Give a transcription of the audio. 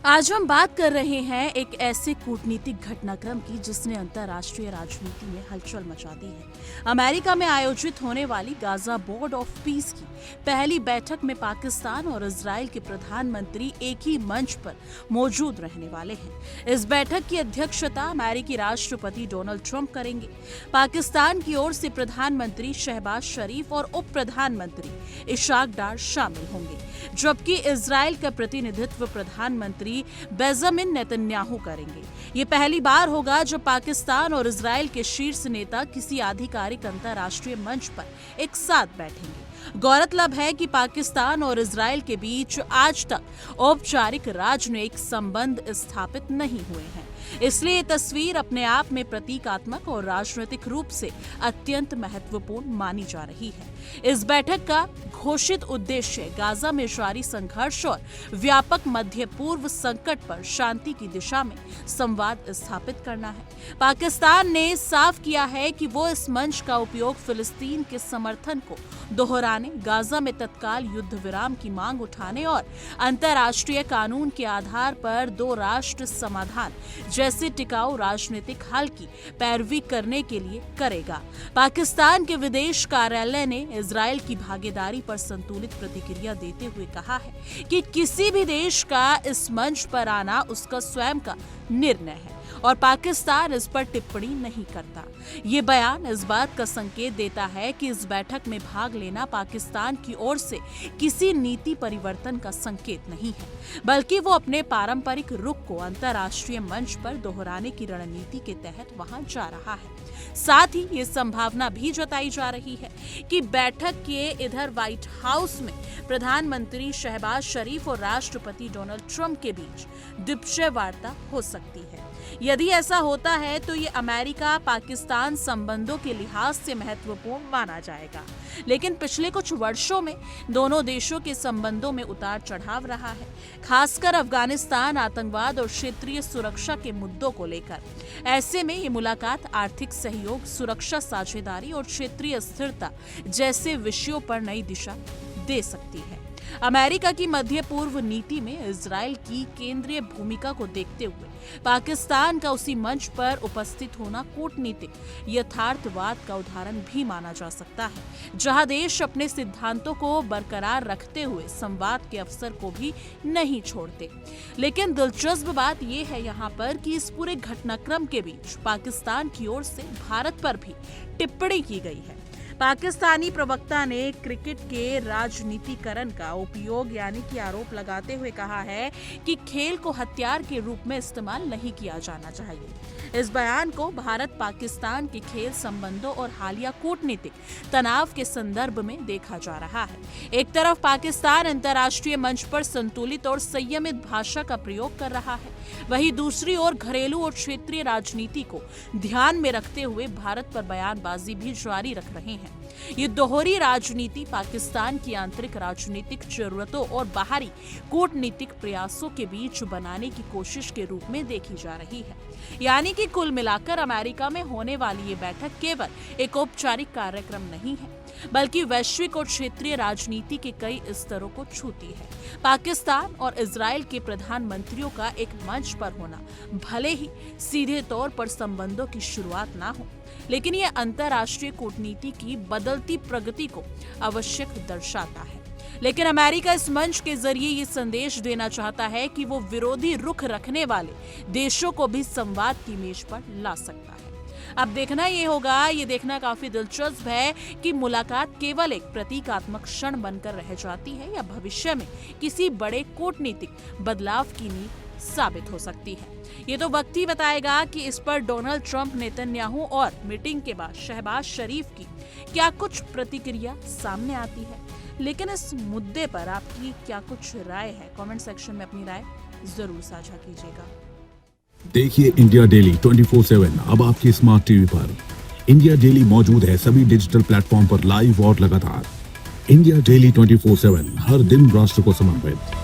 आज हम बात कर रहे हैं एक ऐसे कूटनीतिक घटनाक्रम की जिसने अंतर्राष्ट्रीय राजनीति में हलचल मचा दी है। अमेरिका में आयोजित होने वाली गाजा बोर्ड ऑफ पीस की पहली बैठक में पाकिस्तान और इजराइल के प्रधानमंत्री एक ही मंच पर मौजूद रहने वाले हैं। इस बैठक की अध्यक्षता अमेरिकी राष्ट्रपति डोनाल्ड ट्रंप करेंगे। पाकिस्तान की ओर से प्रधानमंत्री शहबाज शरीफ और उप प्रधानमंत्री इशाक डार शामिल होंगे, जबकि इजराइल का प्रतिनिधित्व प्रधानमंत्री बेंजामिन नेतन्याहू करेंगे। ये पहली बार होगा जब पाकिस्तान और इजराइल के शीर्ष नेता किसी आधिकारिक अंतर्राष्ट्रीय मंच पर एक साथ बैठेंगे। गौरतलब है कि पाकिस्तान और इजराइल के बीच आज तक औपचारिक राजनयिक संबंध स्थापित नहीं हुए हैं, इसलिए ये तस्वीर अपने आप में प्रतीकात्मक और राजनीतिक रूप से अत्यंत महत्वपूर्ण मानी जा रही है। इस बैठक का घोषित उद्देश्य गाजा में जारी संघर्ष और व्यापक मध्य पूर्व संकट पर शांति की दिशा में संवाद स्थापित करना है। पाकिस्तान ने साफ किया है कि वो इस मंच का उपयोग फिलिस्तीन के समर्थन को दोहराने, गाजा में तत्काल युद्ध विराम की मांग उठाने और अंतर्राष्ट्रीय कानून के आधार पर दो राष्ट्र समाधान जैसे टिकाऊ राजनीतिक हल की पैरवी करने के लिए करेगा। पाकिस्तान के विदेश कार्यालय ने इजराइल की भागीदारी पर संतुलित प्रतिक्रिया देते हुए कहा है कि किसी भी देश का इस मंच पर आना उसका स्वयं का निर्णय है और पाकिस्तान इस पर टिप्पणी नहीं करता। ये बयान इस बात का संकेत देता है कि इस बैठक में भाग लेना पाकिस्तान की ओर से किसी नीति परिवर्तन का संकेत नहीं है, बल्कि वो अपने पारंपरिक रुख को अंतर्राष्ट्रीय मंच पर दोहराने की रणनीति के तहत वहां जा रहा है। साथ ही ये संभावना भी जताई जा रही है कि बैठक के इधर व्हाइट हाउस में प्रधानमंत्री शहबाज शरीफ और राष्ट्रपति डोनाल्ड ट्रंप के बीच द्विपक्षीय वार्ता हो सकती है। यदि ऐसा होता है तो ये अमेरिका पाकिस्तान संबंधों के लिहाज से महत्वपूर्ण माना जाएगा, लेकिन पिछले कुछ वर्षों में दोनों देशों के संबंधों में उतार चढ़ाव रहा है, खासकर अफगानिस्तान, आतंकवाद और क्षेत्रीय सुरक्षा के मुद्दों को लेकर। ऐसे में ये मुलाकात आर्थिक सहयोग, सुरक्षा साझेदारी और क्षेत्रीय स्थिरता जैसे विषयों पर नई दिशा दे सकती है। अमेरिका की मध्य पूर्व नीति में इजराइल की केंद्रीय भूमिका को देखते हुए पाकिस्तान का उसी मंच पर उपस्थित होना कूटनीतिक यथार्थवाद का उदाहरण भी माना जा सकता है, जहां देश अपने सिद्धांतों को बरकरार रखते हुए संवाद के अवसर को भी नहीं छोड़ते। लेकिन दिलचस्प बात यह है यहाँ पर कि इस पूरे घटनाक्रम के बीच पाकिस्तान की ओर से भारत पर भी टिप्पणी की गई है। पाकिस्तानी प्रवक्ता ने क्रिकेट के राजनीतिकरण का उपयोग यानी कि आरोप लगाते हुए कहा है कि खेल को हथियार के रूप में इस्तेमाल नहीं किया जाना चाहिए। इस बयान को भारत पाकिस्तान के खेल संबंधों और हालिया कूटनीतिक तनाव के संदर्भ में देखा जा रहा है। एक तरफ पाकिस्तान अंतर्राष्ट्रीय मंच पर संतुलित और संयमित भाषा का प्रयोग कर रहा है, वहीं दूसरी ओर घरेलू और क्षेत्रीय राजनीति को ध्यान में रखते हुए भारत पर बयानबाजी भी जारी रख रहे हैं। ये दोहरी राजनीति पाकिस्तान की आंतरिक राजनीतिक जरूरतों और बाहरी कूटनीतिक प्रयासों के बीच बनाने की कोशिश के रूप में देखी जा रही है। यानी कि कुल मिलाकर अमेरिका में होने वाली ये बैठक केवल एक औपचारिक कार्यक्रम नहीं है, बल्कि वैश्विक और क्षेत्रीय राजनीति के कई स्तरों को छूती है। पाकिस्तान और इजराइल के प्रधानमंत्रियों का एक मंच पर होना भले ही सीधे तौर पर संबंधों की शुरुआत ना हो, लेकिन यह अंतर्राष्ट्रीय कूटनीति की बदलती प्रगति को आवश्यक दर्शाता है। लेकिन अमेरिका इस मंच के जरिए ये संदेश देना चाहता है कि वो विरोधी रुख रखने वाले देशों को भी संवाद की मेज पर ला सकता है। अब देखना ये होगा, ये देखना काफी दिलचस्प है कि मुलाकात केवल एक प्रतीकात्मक क्षण बनकर रह जाती है या भविष्य में किसी बड़े कूटनीतिक बदलाव की नींव साबित हो सकती है। ये तो वक्त ही बताएगा कि इस पर डोनाल्ड ट्रंप, नेतन्याहू और मीटिंग के बाद शहबाज शरीफ की क्या कुछ प्रतिक्रिया सामने आती है। लेकिन इस मुद्दे पर आपकी क्या कुछ राय है? कमेंट सेक्शन में अपनी राय जरूर साझा कीजिएगा। देखिए इंडिया डेली 24/7 अब आपकी स्मार्ट टीवी पर। इंडिया डेली मौजूद है सभी डिजिटल प्लेटफॉर्म पर लाइव और लगातार। इंडिया डेली 24/7 हर दिन राष्ट्र को समर्पित।